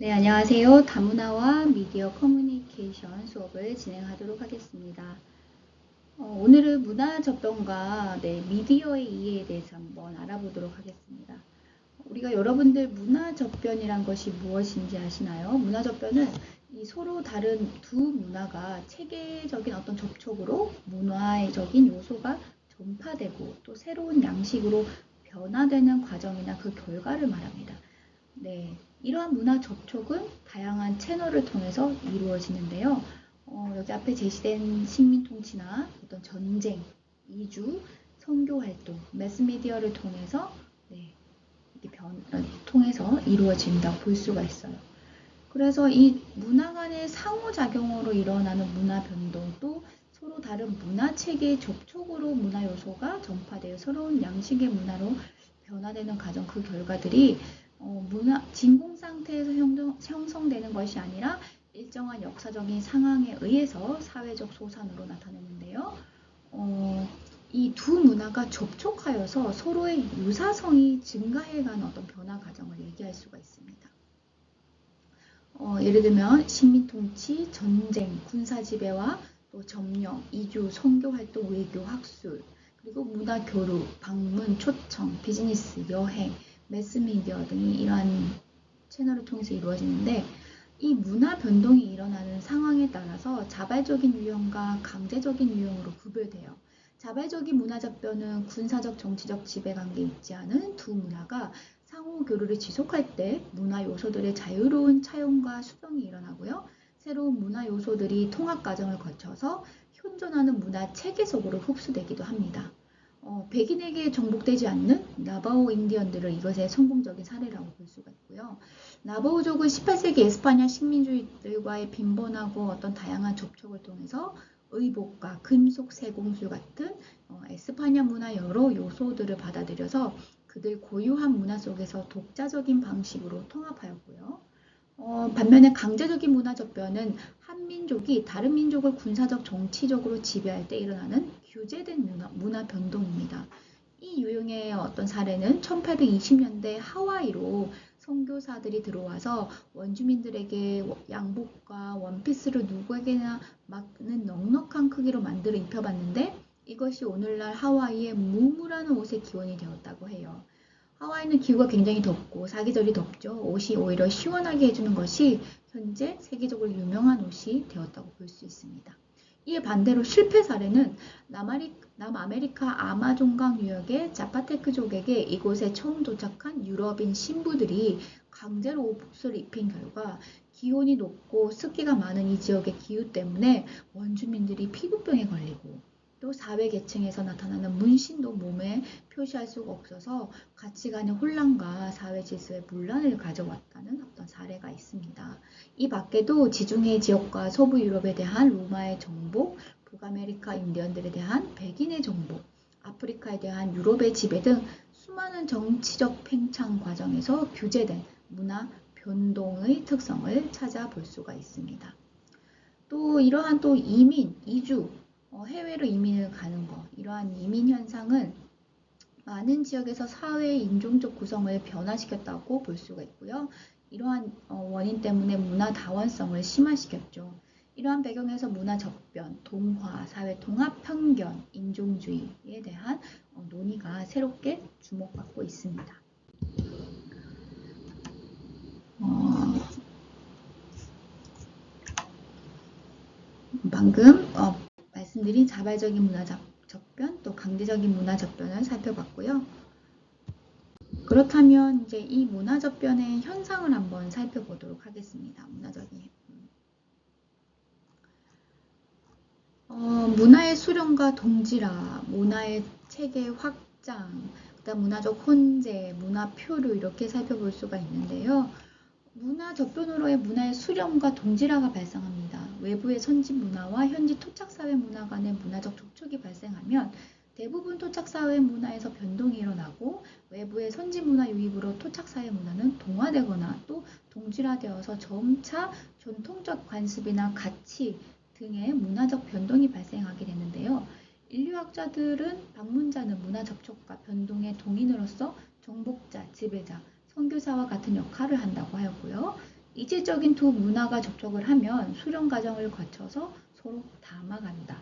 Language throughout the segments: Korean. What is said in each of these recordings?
네, 안녕하세요. 다문화와 미디어 커뮤니케이션 수업을 진행하도록 하겠습니다. 오늘은 문화 접변과 미디어의 이해에 대해서 한번 알아보도록 하겠습니다. 우리가 여러분들 문화 접변이란 것이 무엇인지 아시나요? 문화 접변은 이 서로 다른 두 문화가 체계적인 어떤 접촉으로 문화적인 요소가 전파되고 또 새로운 양식으로 변화되는 과정이나 그 결과를 말합니다. 네, 이러한 문화 접촉은 다양한 채널을 통해서 이루어지는데요. 여기 앞에 제시된 식민 통치나 어떤 전쟁, 이주, 선교 활동, 매스미디어를 통해서 통해서 이루어진다고 볼 수가 있어요. 그래서 이 문화 간의 상호작용으로 일어나는 문화 변동 또 서로 다른 문화 체계의 접촉으로 문화 요소가 전파되어 새로운 양식의 문화로 변화되는 과정, 그 결과들이 문화 진공 상태에서 형성되는 것이 아니라 일정한 역사적인 상황에 의해서 사회적 소산으로 나타내는데요. 이 두 문화가 접촉하여서 서로의 유사성이 증가해가는 어떤 변화 과정을 얘기할 수가 있습니다. 예를 들면 식민통치, 전쟁, 군사지배와 또 점령, 이주, 선교활동, 외교, 학술, 그리고 문화교류, 방문, 초청, 비즈니스, 여행, 매스미디어 등이 이러한 채널을 통해서 이루어지는데 이 문화 변동이 일어나는 상황에 따라서 자발적인 유형과 강제적인 유형으로 구별돼요. 자발적인 문화 접변은 군사적 정치적 지배관계에 있지 않은 두 문화가 상호 교류를 지속할 때 문화 요소들의 자유로운 차용과 수정이 일어나고요. 새로운 문화 요소들이 통합 과정을 거쳐서 현존하는 문화 체계 속으로 흡수되기도 합니다. 백인에게 정복되지 않는 나바오 인디언들을 이것의 성공적인 사례라고 볼 수가 있고요. 나바오족은 18세기 에스파냐 식민주의들과의 빈번하고 어떤 다양한 접촉을 통해서 의복과 금속 세공술 같은 에스파냐 문화 여러 요소들을 받아들여서 그들 고유한 문화 속에서 독자적인 방식으로 통합하였고요. 반면에 강제적인 문화 접변은 한 민족이 다른 민족을 군사적 정치적으로 지배할 때 일어나는 규제된 문화 변동입니다. 이 유형의 어떤 사례는 1820년대 하와이로 선교사들이 들어와서 원주민들에게 양복과 원피스를 누구에게나 맞는 넉넉한 크기로 만들어 입혀봤는데 이것이 오늘날 하와이의 무무라는 옷의 기원이 되었다고 해요. 하와이는 기후가 굉장히 덥고 사계절이 덥죠. 옷이 오히려 시원하게 해주는 것이 현재 세계적으로 유명한 옷이 되었다고 볼 수 있습니다. 이에 반대로 실패 사례는 남아메리카 아마존강 유역의 자파테크족에게 이곳에 처음 도착한 유럽인 신부들이 강제로 옷을 입힌 결과 기온이 높고 습기가 많은 이 지역의 기후 때문에 원주민들이 피부병에 걸리고 또 사회계층에서 나타나는 문신도 몸에 표시할 수가 없어서 가치관의 혼란과 사회 질서의 분란을 가져왔다는 어떤 사례가 있습니다. 이 밖에도 지중해 지역과 서부 유럽에 대한 로마의 정복, 북아메리카 인디언들에 대한 백인의 정복, 아프리카에 대한 유럽의 지배 등 수많은 정치적 팽창 과정에서 규제된 문화 변동의 특성을 찾아볼 수가 있습니다. 또 이러한 또 이민, 이주, 해외로 이민을 가는 것, 이러한 이민 현상은 많은 지역에서 사회의 인종적 구성을 변화시켰다고 볼 수가 있고요. 이러한 원인 때문에 문화 다원성을 심화시켰죠. 이러한 배경에서 문화 접변, 동화, 사회 통합, 편견, 인종주의에 대한 논의가 새롭게 주목받고 있습니다. 방금 말씀드린 자발적인 문화 접변, 또 강제적인 문화 접변을 살펴봤고요. 그렇다면 이제 이 문화 접변의 현상을 한번 살펴보도록 하겠습니다. 문화적인 문화의 수렴과 동질화, 문화의 체계 확장, 그다음 문화적 혼재, 문화 표류 이렇게 살펴볼 수가 있는데요. 문화 접변으로의 문화의 수렴과 동질화가 발생합니다. 외부의 선진 문화와 현지 토착사회 문화 간의 문화적 접촉이 발생하면 대부분 토착사회 문화에서 변동이 일어나고 외부의 선진 문화 유입으로 토착사회 문화는 동화되거나 또 동질화되어서 점차 전통적 관습이나 가치 등의 문화적 변동이 발생하게 되는데요. 인류학자들은 방문자는 문화 접촉과 변동의 동인으로서 정복자, 지배자, 선교사와 같은 역할을 한다고 하였고요. 이질적인 두 문화가 접촉을 하면 수렴 과정을 거쳐서 서로 닮아간다.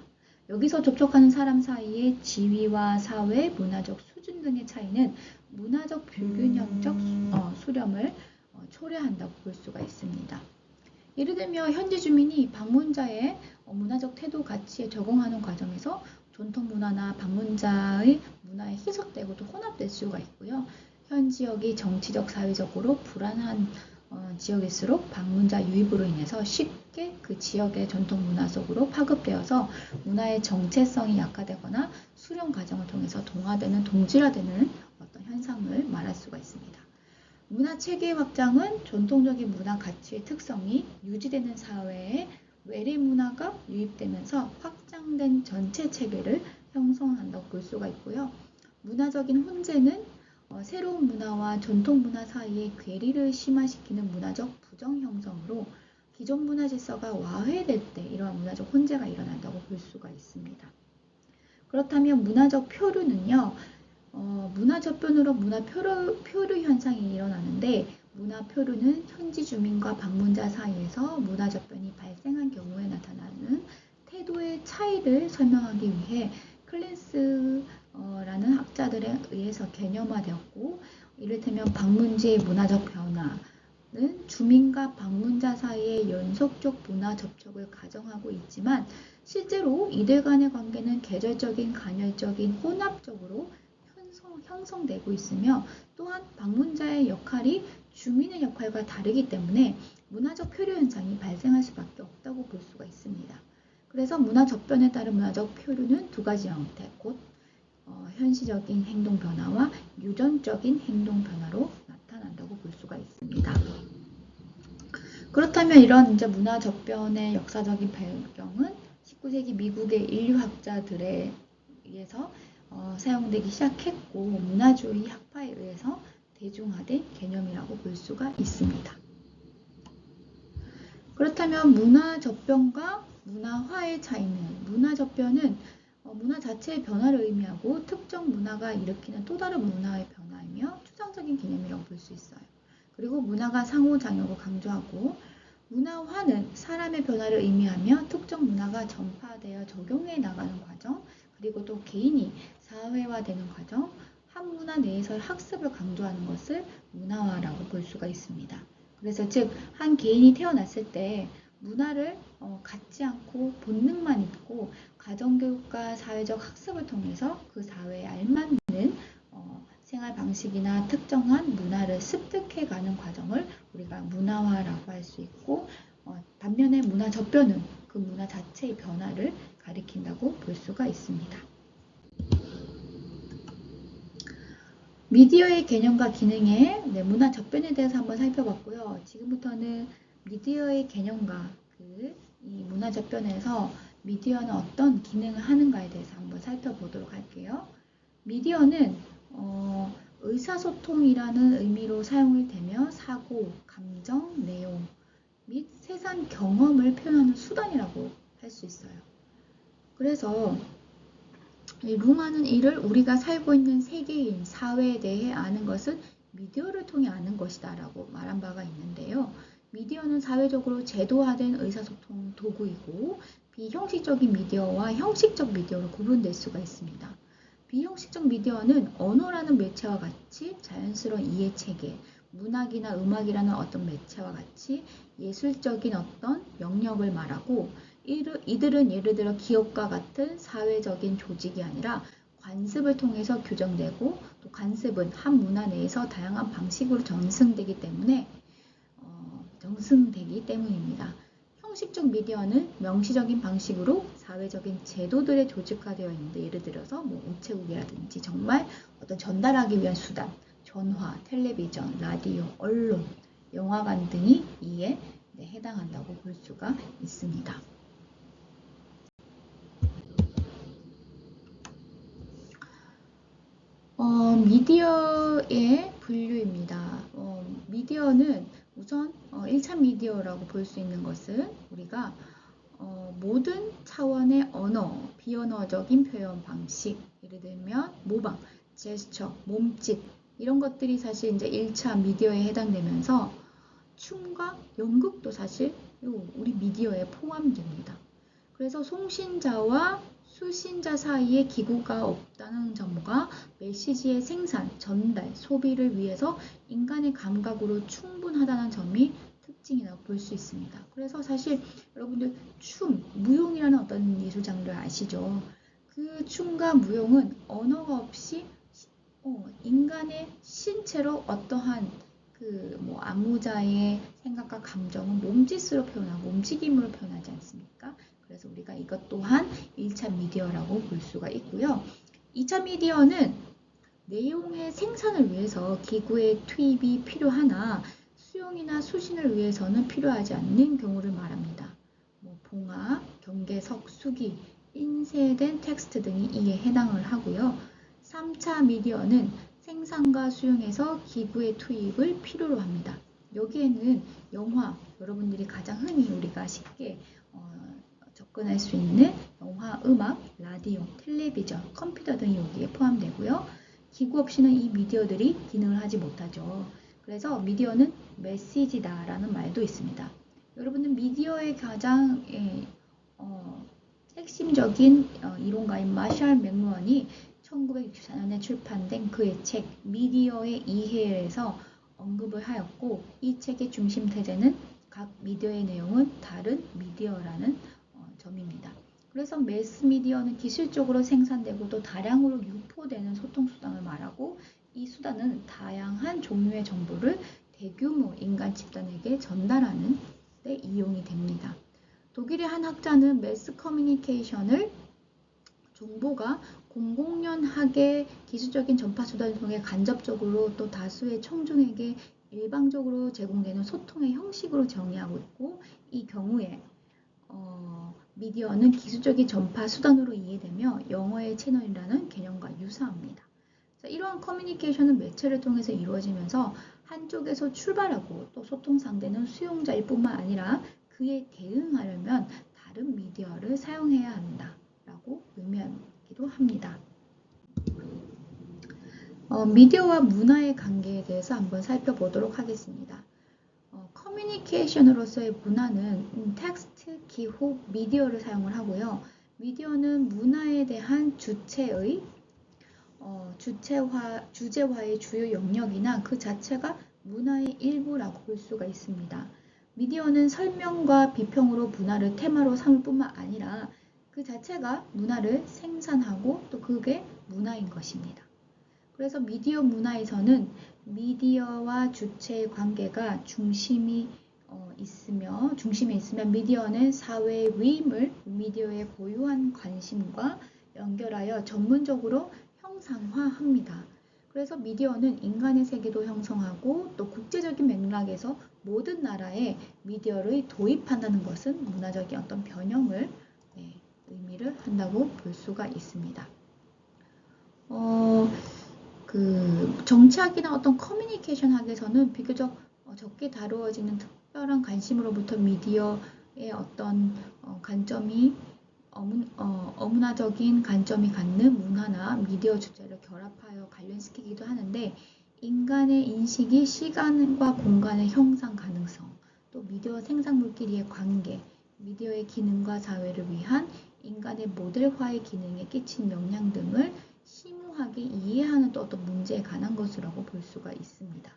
여기서 접촉하는 사람 사이의 지위와 사회, 문화적 수준 등의 차이는 문화적 불균형적 수렴을 초래한다고 볼 수가 있습니다. 예를 들면 현지 주민이 방문자의 문화적 태도 가치에 적응하는 과정에서 전통 문화나 방문자의 문화에 희석되고 또 혼합될 수가 있고요. 현 지역이 정치적, 사회적으로 불안한 지역일수록 방문자 유입으로 인해서 쉽게 그 지역의 전통 문화 속으로 파급되어서 문화의 정체성이 약화되거나 수렴 과정을 통해서 동화되는, 동질화되는 어떤 현상을 말할 수가 있습니다. 문화 체계의 확장은 전통적인 문화 가치의 특성이 유지되는 사회에 외래 문화가 유입되면서 확장된 전체 체계를 형성한다고 볼 수가 있고요. 문화적인 혼재는 새로운 문화와 전통 문화 사이의 괴리를 심화시키는 문화적 부정 형성으로 기존 문화 질서가 와해될 때 이러한 문화적 혼재가 일어난다고 볼 수가 있습니다. 그렇다면 문화적 표류는요. 문화 저변으로 문화 표류 현상이 일어나는데 문화 표류는 현지 주민과 방문자 사이에서 문화 저변이 발생한 경우에 나타나는 태도의 차이를 설명하기 위해 클린스라는 학자들에 의해서 개념화되었고, 이를테면 방문지의 문화적 변화는 주민과 방문자 사이의 연속적 문화 접촉을 가정하고 있지만 실제로 이들 간의 관계는 계절적인, 간헐적인, 혼합적으로 형성되고 있으며 또한 방문자의 역할이 주민의 역할과 다르기 때문에 문화적 표류 현상이 발생할 수밖에 없다고 볼 수가 있습니다. 그래서 문화 접변에 따른 문화적 표류는 두 가지 형태, 곧 현시적인 행동 변화와 유전적인 행동 변화로 나타난다고 볼 수가 있습니다. 그렇다면 이런 이제 문화 접변의 역사적인 배경은 19세기 미국의 인류학자들에 의해서 사용되기 시작했고 문화주의 학파에 의해서 대중화된 개념이라고 볼 수가 있습니다. 그렇다면 문화 접변과 문화화의 차이는, 문화 접변은 문화 자체의 변화를 의미하고 특정 문화가 일으키는 또 다른 문화의 변화이며 추상적인 개념이라고 볼 수 있어요. 그리고 문화가 상호작용을 강조하고, 문화화는 사람의 변화를 의미하며 특정 문화가 전파되어 적용해 나가는 과정, 그리고 또 개인이 사회화되는 과정, 한 문화 내에서 학습을 강조하는 것을 문화화라고 볼 수가 있습니다. 그래서 즉 한 개인이 태어났을 때 문화를 갖지 않고 본능만 있고 가정교육과 사회적 학습을 통해서 그 사회에 알맞는 생활 방식이나 특정한 문화를 습득해가는 과정을 우리가 문화화라고 할 수 있고, 반면에 문화 접변은 그 문화 자체의 변화를 가리킨다고 볼 수가 있습니다. 미디어의 개념과 기능의 문화 접변에 대해서 한번 살펴봤고요. 지금부터는 미디어의 개념과 이 문화 접변에서 미디어는 어떤 기능을 하는가에 대해서 한번 살펴보도록 할게요. 미디어는 의사소통이라는 의미로 사용이 되며 사고, 감정, 내용 및 세상 경험을 표현하는 수단이라고 할 수 있어요. 그래서 룸하는 일을 우리가 살고 있는 세계인, 사회에 대해 아는 것은 미디어를 통해 아는 것이다 라고 말한 바가 있는데요. 미디어는 사회적으로 제도화된 의사소통 도구이고 비형식적인 미디어와 형식적 미디어로 구분될 수가 있습니다. 비형식적 미디어는 언어라는 매체와 같이 자연스러운 이해체계, 문학이나 음악이라는 어떤 매체와 같이 예술적인 어떤 영역을 말하고, 이들은 예를 들어 기업과 같은 사회적인 조직이 아니라 관습을 통해서 규정되고, 또 관습은 한 문화 내에서 다양한 방식으로 전승되기 때문입니다. 형식적 미디어는 명시적인 방식으로 사회적인 제도들에 조직화되어 있는데, 예를 들어서 우체국이라든지 정말 어떤 전달하기 위한 수단, 전화, 텔레비전, 라디오, 언론, 영화관 등이 이에 해당한다고 볼 수가 있습니다. 미디어의 분류입니다. 미디어는 우선 1차 미디어라고 볼 수 있는 것은 우리가 모든 차원의 언어, 비언어적인 표현 방식, 예를 들면 모방, 제스처, 몸짓 이런 것들이 사실 이제 1차 미디어에 해당되면서 춤과 연극도 사실 우리 미디어에 포함됩니다. 그래서 송신자와 수신자 사이에 기구가 없다는 점과 메시지의 생산, 전달, 소비를 위해서 인간의 감각으로 충분하다는 점이 특징이라고 볼 수 있습니다. 그래서 사실 여러분들 춤, 무용이라는 어떤 예술 장르를 아시죠? 그 춤과 무용은 언어가 없이 인간의 신체로 어떠한 안무자의 생각과 감정은 몸짓으로 표현하고 움직임으로 표현하지 않습니까? 그래서 우리가 이것 또한 1차 미디어라고 볼 수가 있고요. 2차 미디어는 내용의 생산을 위해서 기구의 투입이 필요하나 수용이나 수신을 위해서는 필요하지 않는 경우를 말합니다. 봉화, 경계석, 수기, 인쇄된 텍스트 등이 이에 해당을 하고요. 3차 미디어는 생산과 수용에서 기구의 투입을 필요로 합니다. 여기에는 영화, 여러분들이 가장 흔히 우리가 쉽게 접근할 수 있는 영화, 음악, 라디오, 텔레비전, 컴퓨터 등이 여기에 포함되고요. 기구 없이는 이 미디어들이 기능을 하지 못하죠. 그래서 미디어는 메시지다라는 말도 있습니다. 여러분은 미디어의 가장 핵심적인 이론가인 마샬 맥루언이 1964년에 출판된 그의 책 미디어의 이해에서 언급을 하였고 이 책의 중심 태제는 각 미디어의 내용은 다른 미디어라는 점입니다. 그래서 매스미디어는 기술적으로 생산되고 또 다량으로 유포되는 소통수단을 말하고 이 수단은 다양한 종류의 정보를 대규모 인간 집단에게 전달하는 데 이용이 됩니다. 독일의 한 학자는 매스 커뮤니케이션을 정보가 공공연하게 기술적인 전파수단을 통해 간접적으로 또 다수의 청중에게 일방적으로 제공되는 소통의 형식으로 정의하고 있고 이 경우에 미디어는 기술적인 전파 수단으로 이해되며 영어의 채널이라는 개념과 유사합니다. 자, 이러한 커뮤니케이션은 매체를 통해서 이루어지면서 한쪽에서 출발하고 또 소통 상대는 수용자일 뿐만 아니라 그에 대응하려면 다른 미디어를 사용해야 한다라고 의미하기도 합니다. 미디어와 문화의 관계에 대해서 한번 살펴보도록 하겠습니다. 커뮤니케이션으로서의 문화는 텍스트, 기호, 미디어를 사용을 하고요. 미디어는 문화에 대한 주체의 주제화의 주요 영역이나 그 자체가 문화의 일부라고 볼 수가 있습니다. 미디어는 설명과 비평으로 문화를 테마로 삼을 뿐만 아니라 그 자체가 문화를 생산하고 또 그게 문화인 것입니다. 그래서 미디어 문화에서는 미디어와 주체의 관계가 중심에 있으면 미디어는 사회의 위임을 미디어의 고유한 관심과 연결하여 전문적으로 형상화합니다. 그래서 미디어는 인간의 세계도 형성하고 또 국제적인 맥락에서 모든 나라에 미디어를 도입한다는 것은 문화적인 어떤 변형을 의미를 한다고 볼 수가 있습니다. 정치학이나 어떤 커뮤니케이션 학에서는 비교적 적게 다루어지는 특별한 관심으로부터 미디어의 어떤 관점이 어문화적인 관점이 갖는 문화나 미디어 주제를 결합하여 관련시키기도 하는데 인간의 인식이 시간과 공간의 형상 가능성, 또 미디어 생산물끼리의 관계, 미디어의 기능과 사회를 위한 인간의 모델화의 기능에 끼친 영향 등을 심오하게 이해하는 또 어떤 문제에 관한 것이라고 볼 수가 있습니다.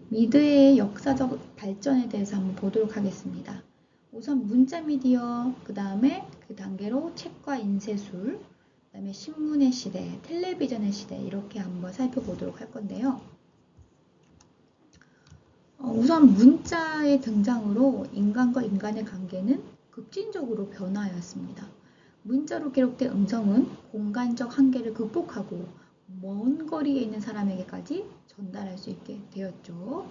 미디어의 역사적 발전에 대해서 한번 보도록 하겠습니다. 우선 문자 미디어, 그 단계로 책과 인쇄술, 그 다음에 신문의 시대, 텔레비전의 시대 이렇게 한번 살펴보도록 할 건데요. 우선 문자의 등장으로 인간과 인간의 관계는 급진적으로 변화하였습니다. 문자로 기록된 음성은 공간적 한계를 극복하고 먼 거리에 있는 사람에게까지 전달할 수 있게 되었죠.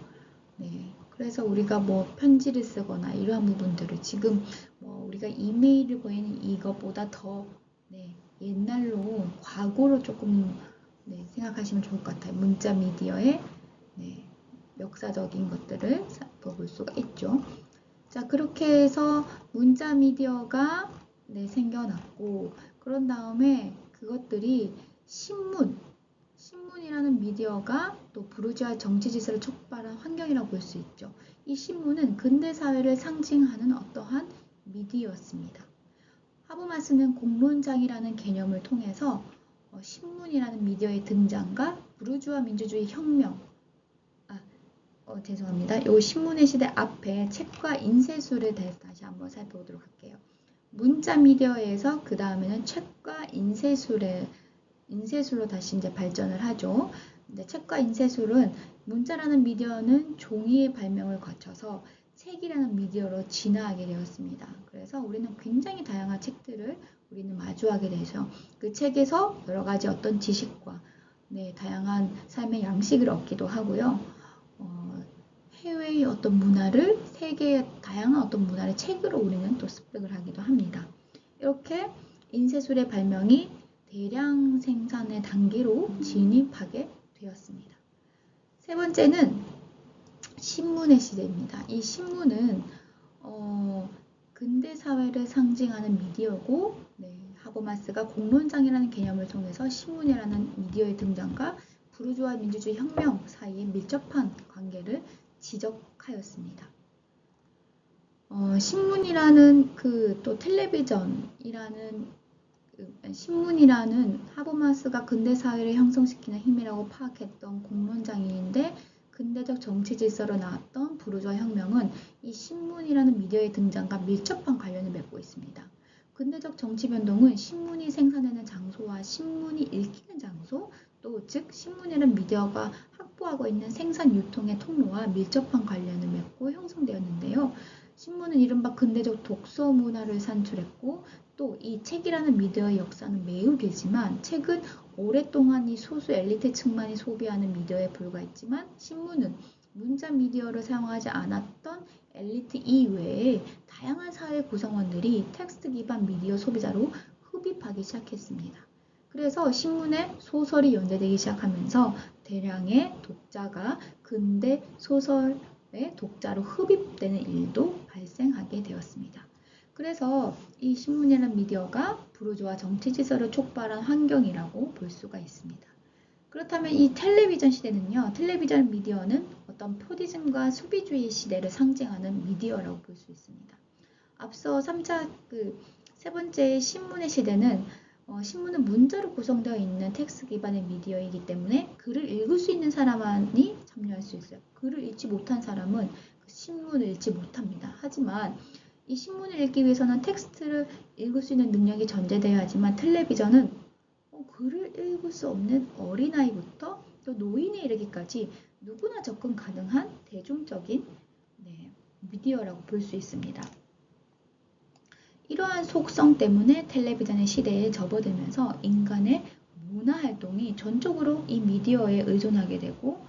그래서 우리가 편지를 쓰거나 이러한 부분들을 지금 우리가 이메일을 보내는 이것보다 더 옛날로 과거로 조금 생각하시면 좋을 것 같아요. 문자 미디어의 역사적인 것들을 살펴볼 수가 있죠. 자, 그렇게 해서 문자 미디어가 생겨났고 그런 다음에 그것들이 신문이라는 미디어가 또 부르주아 정치 질서를 촉발한 환경이라고 볼 수 있죠. 이 신문은 근대 사회를 상징하는 어떠한 미디어였습니다. 하버마스는 공론장이라는 개념을 통해서 신문이라는 미디어의 등장과 부르주아 민주주의 혁명, 죄송합니다. 이 신문의 시대 앞에 책과 인쇄술에 대해서 다시 한번 살펴보도록 할게요. 문자 미디어에서 그 다음에는 책과 인쇄술로 다시 이제 발전을 하죠. 근데 책과 인쇄술은 문자라는 미디어는 종이의 발명을 거쳐서 책이라는 미디어로 진화하게 되었습니다. 그래서 우리는 굉장히 다양한 책들을 우리는 마주하게 되죠. 그 책에서 여러 가지 어떤 지식과 다양한 삶의 양식을 얻기도 하고요. 해외의 어떤 문화를 세계의 다양한 어떤 문화를 책으로 우리는 또 습득을 하기도 합니다. 이렇게 인쇄술의 발명이 대량 생산의 단계로 진입하게 되었습니다. 세 번째는 신문의 시대입니다. 이 신문은 근대 사회를 상징하는 미디어고 하버마스가 공론장이라는 개념을 통해서 신문이라는 미디어의 등장과 부르주아 민주주의 혁명 사이에 밀접한 관계를 지적하였습니다. 신문이라는 또 텔레비전이라는 신문이라는 하버마스가 근대 사회를 형성시키는 힘이라고 파악했던 공론장인데 근대적 정치 질서로 나왔던 부르주아 혁명은 이 신문이라는 미디어의 등장과 밀접한 관련을 맺고 있습니다. 근대적 정치 변동은 신문이 생산되는 장소와 신문이 읽히는 장소, 또 즉 신문이라는 미디어가 확보하고 있는 생산 유통의 통로와 밀접한 관련을 맺고 형성되었는데요. 신문은 이른바 근대적 독서 문화를 산출했고 또 이 책이라는 미디어의 역사는 매우 길지만 책은 오랫동안 이 소수 엘리트층만이 소비하는 미디어에 불과했지만 신문은 문자 미디어를 사용하지 않았던 엘리트 이외에 다양한 사회 구성원들이 텍스트 기반 미디어 소비자로 흡입하기 시작했습니다. 그래서 신문에 소설이 연재되기 시작하면서 대량의 독자가 근대 소설의 독자로 흡입되는 일도 발생하게 되었습니다. 그래서 이 신문이라는 미디어가 부르주아 정치 질서를 촉발한 환경이라고 볼 수가 있습니다. 그렇다면 이 텔레비전 시대는요. 텔레비전 미디어는 어떤 포디즘과 소비주의 시대를 상징하는 미디어라고 볼 수 있습니다. 앞서 세 번째 신문의 시대는 신문은 문자로 구성되어 있는 텍스트 기반의 미디어이기 때문에 글을 읽을 수 있는 사람만이 참여할 수 있어요. 글을 읽지 못한 사람은 신문을 읽지 못합니다. 하지만 이 신문을 읽기 위해서는 텍스트를 읽을 수 있는 능력이 전제되어야 하지만 텔레비전은 글을 읽을 수 없는 어린아이부터 또 노인에 이르기까지 누구나 접근 가능한 대중적인 미디어라고 볼 수 있습니다. 이러한 속성 때문에 텔레비전의 시대에 접어들면서 인간의 문화활동이 전적으로 이 미디어에 의존하게 되고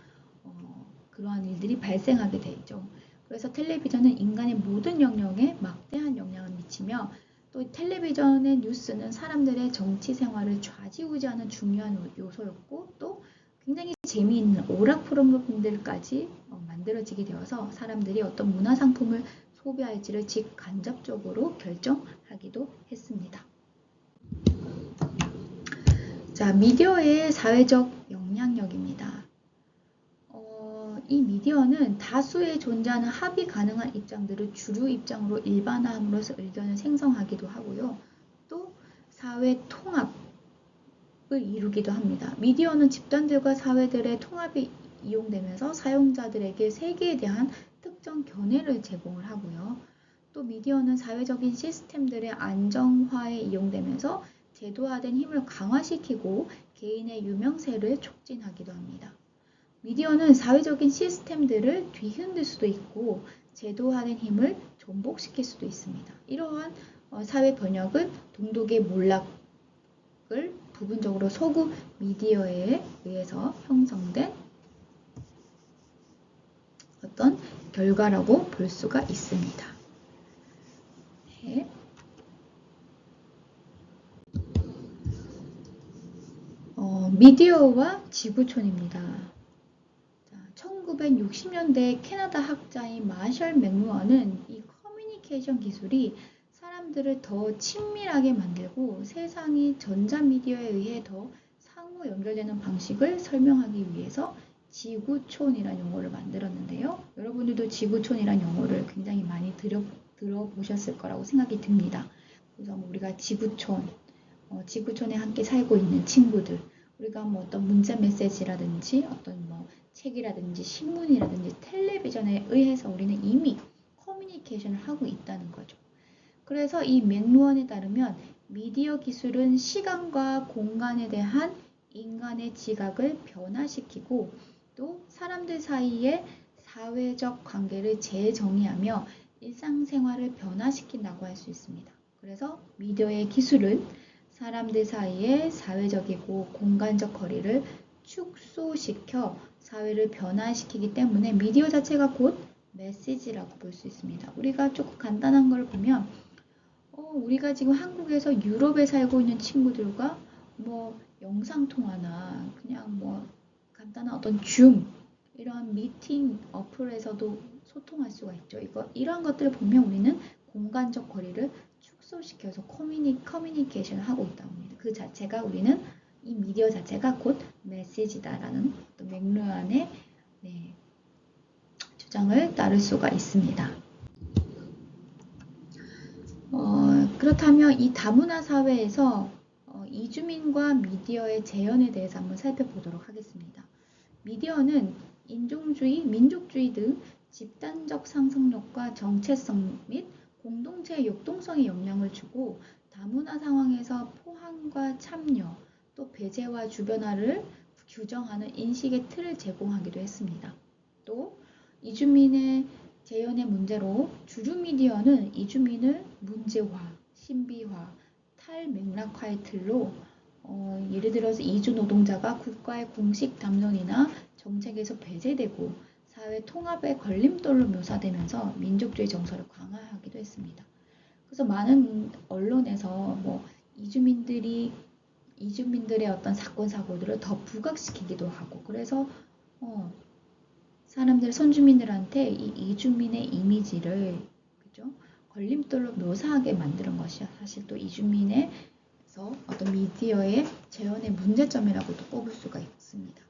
그러한 일들이 발생하게 되죠. 그래서 텔레비전은 인간의 모든 영역에 막대한 영향을 미치며 또 텔레비전의 뉴스는 사람들의 정치 생활을 좌지우지하는 중요한 요소였고 또 굉장히 재미있는 오락 프로그램들까지 만들어지게 되어서 사람들이 어떤 문화 상품을 소비할지를 직간접적으로 결정하기도 했습니다. 자, 미디어의 사회적 영향력입니다. 이 미디어는 다수의 존재하는 합의 가능한 입장들을 주류 입장으로 일반화함으로써 의견을 생성하기도 하고요. 또 사회 통합을 이루기도 합니다. 미디어는 집단들과 사회들의 통합이 이용되면서 사용자들에게 세계에 대한 특정 견해를 제공을 하고요. 또 미디어는 사회적인 시스템들의 안정화에 이용되면서 제도화된 힘을 강화시키고 개인의 유명세를 촉진하기도 합니다. 미디어는 사회적인 시스템들을 뒤흔들 수도 있고 제도화된 힘을 전복시킬 수도 있습니다. 이러한 사회 번역은 동독의 몰락을 부분적으로 소수 미디어에 의해서 형성된 어떤 결과라고 볼 수가 있습니다. 네. 미디어와 지구촌입니다. 1960년대 캐나다 학자인 마셜 맥루어는 이 커뮤니케이션 기술이 사람들을 더 친밀하게 만들고 세상이 전자미디어에 의해 더 상호 서로 연결되는 방식을 설명하기 위해서 지구촌이라는 용어를 만들었는데요. 여러분들도 지구촌이라는 용어를 굉장히 많이 들어보셨을 거라고 생각이 듭니다. 그래서 우리가 지구촌, 지구촌에 함께 살고 있는 친구들, 우리가 뭐 어떤 문자 메시지라든지 어떤 뭐 책이라든지 신문이라든지 텔레비전에 의해서 우리는 이미 커뮤니케이션을 하고 있다는 거죠. 그래서 이 맥루언에 따르면 미디어 기술은 시간과 공간에 대한 인간의 지각을 변화시키고 또 사람들 사이의 사회적 관계를 재정의하며 일상생활을 변화시킨다고 할 수 있습니다. 그래서 미디어의 기술은 사람들 사이의 사회적이고 공간적 거리를 축소시켜 사회를 변화시키기 때문에 미디어 자체가 곧 메시지라고 볼 수 있습니다. 우리가 조금 간단한 걸 보면 우리가 지금 한국에서 유럽에 살고 있는 친구들과 뭐 영상통화나 그냥 뭐 간단한 어떤 줌 이런 미팅 어플에서도 소통할 수가 있죠. 이런 것들을 보면 우리는 공간적 거리를 축소시켜서 커뮤니케이션을 하고 있다고 합니다. 그 자체가 우리는 이 미디어 자체가 곧 메시지다라는 어떤 맥루안의 주장을 따를 수가 있습니다. 그렇다면 이 다문화 사회에서 이주민과 미디어의 재현에 대해서 한번 살펴보도록 하겠습니다. 미디어는 인종주의, 민족주의 등 집단적 상상력과 정체성 및 공동체의 역동성에 영향을 주고 다문화 상황에서 포함과 참여, 또 배제와 주변화를 규정하는 인식의 틀을 제공하기도 했습니다. 또 이주민의 재현의 문제로 주류 미디어는 이주민을 문제화, 신비화, 탈맥락화의 틀로 예를 들어서 이주 노동자가 국가의 공식 담론이나 정책에서 배제되고 사회 통합의 걸림돌로 묘사되면서 민족주의 정서를 강화하기도 했습니다. 그래서 많은 언론에서 이주민들의 어떤 사건 사고들을 더 부각시키기도 하고 그래서 사람들 선주민들한테 이 이주민의 이미지를 걸림돌로 묘사하게 만드는 것이 사실 또 이주민의 어떤 미디어의 재현의 문제점이라고도 꼽을 수가 있습니다.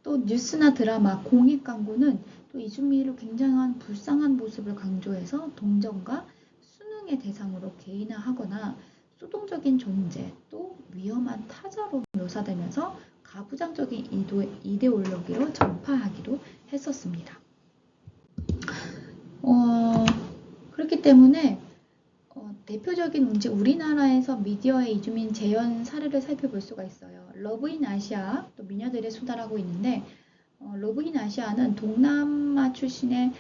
또 뉴스나 드라마, 공익 광고는 또 이주민을 굉장한 불쌍한 모습을 강조해서 동정과 수능의 대상으로 개인화하거나 수동적인 존재, 또 위험한 타자로 묘사되면서 가부장적인 이데올로기로 전파하기도 했었습니다. 그렇기 때문에 대표적인 문제 우리나라에서 미디어의 이주민 재현 사례를 살펴볼 수가 있어요. 러브인 아시아, 또 미녀들의 수다라고 있는데 러브인 아시아는 동남아 출신의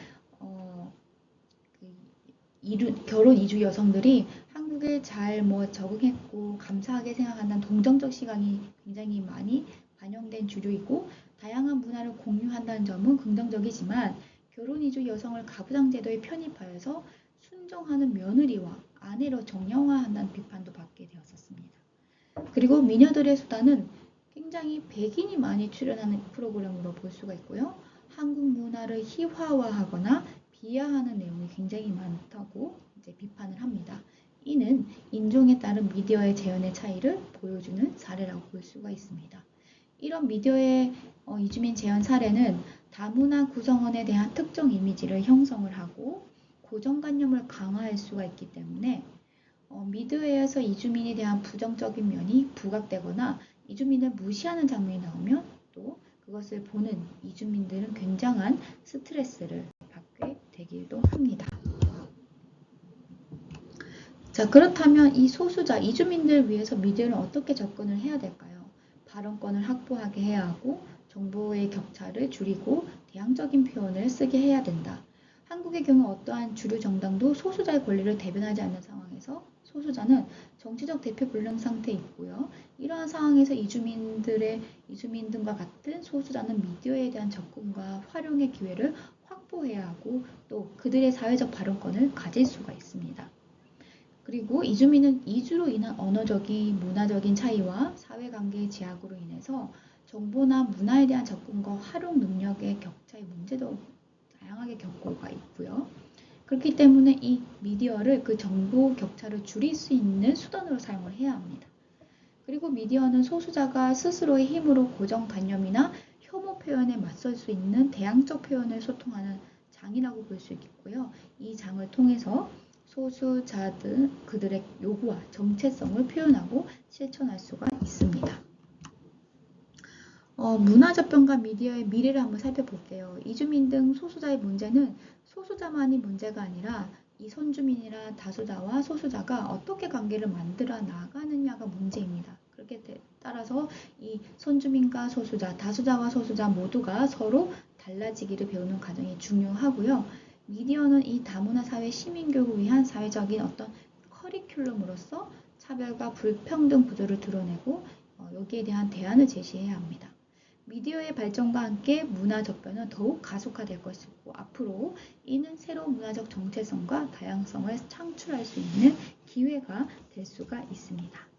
결혼 이주 여성들이 한국에 잘 적응했고 감사하게 생각한다는 동정적 시각이 굉장히 많이 반영된 주류이고 다양한 문화를 공유한다는 점은 긍정적이지만 결혼 이주 여성을 가부장 제도에 편입하여서 순정하는 며느리와 아내로 정형화한다는 비판도 받게 되었었습니다. 그리고 미녀들의 수다는 굉장히 백인이 많이 출연하는 프로그램으로 볼 수가 있고요. 한국 문화를 희화화하거나 비하하는 내용이 굉장히 많다고 비판을 합니다. 이는 인종에 따른 미디어의 재현의 차이를 보여주는 사례라고 볼 수가 있습니다. 이런 미디어의 이주민 재현 사례는 다문화 구성원에 대한 특정 이미지를 형성을 하고 고정관념을 강화할 수가 있기 때문에 미디어에서 이주민에 대한 부정적인 면이 부각되거나 이주민을 무시하는 장면이 나오면 또 그것을 보는 이주민들은 굉장한 스트레스를 받게 되기도 합니다. 자, 그렇다면 이 소수자, 이주민들을 위해서 미디어는 어떻게 접근을 해야 될까요? 발언권을 확보하게 해야 하고 정보의 격차를 줄이고 대항적인 표현을 쓰게 해야 된다. 한국의 경우 어떠한 주류 정당도 소수자의 권리를 대변하지 않는 상황에서 소수자는 정치적 대표 불능 상태에 있고요. 이러한 상황에서 이주민들과 같은 소수자는 미디어에 대한 접근과 활용의 기회를 확보해야 하고 또 그들의 사회적 발언권을 가질 수가 있습니다. 그리고 이주민은 이주로 인한 언어적인, 문화적인 차이와 사회관계의 제약으로 인해서 정보나 문화에 대한 접근과 활용 능력의 격차의 문제도 다양하게 겪고가 있고요. 그렇기 때문에 이 미디어를 그 정보 격차를 줄일 수 있는 수단으로 사용을 해야 합니다. 그리고 미디어는 소수자가 스스로의 힘으로 고정관념이나 혐오 표현에 맞설 수 있는 대항적 표현을 소통하는 장이라고 볼 수 있겠고요. 이 장을 통해서 소수자들 그들의 요구와 정체성을 표현하고 실천할 수가 있습니다. 문화접변과 미디어의 미래를 한번 살펴볼게요. 이주민 등 소수자의 문제는 소수자만이 문제가 아니라 이 선주민이나 다수자와 소수자가 어떻게 관계를 만들어 나가느냐가 문제입니다. 그렇게 따라서 이 선주민과 소수자, 다수자와 소수자 모두가 서로 달라지기를 배우는 과정이 중요하고요. 미디어는 이 다문화 사회 시민교육을 위한 사회적인 어떤 커리큘럼으로서 차별과 불평등 구조를 드러내고 여기에 대한 대안을 제시해야 합니다. 미디어의 발전과 함께 문화 접변은 더욱 가속화될 것이고 앞으로 이는 새로운 문화적 정체성과 다양성을 창출할 수 있는 기회가 될 수가 있습니다.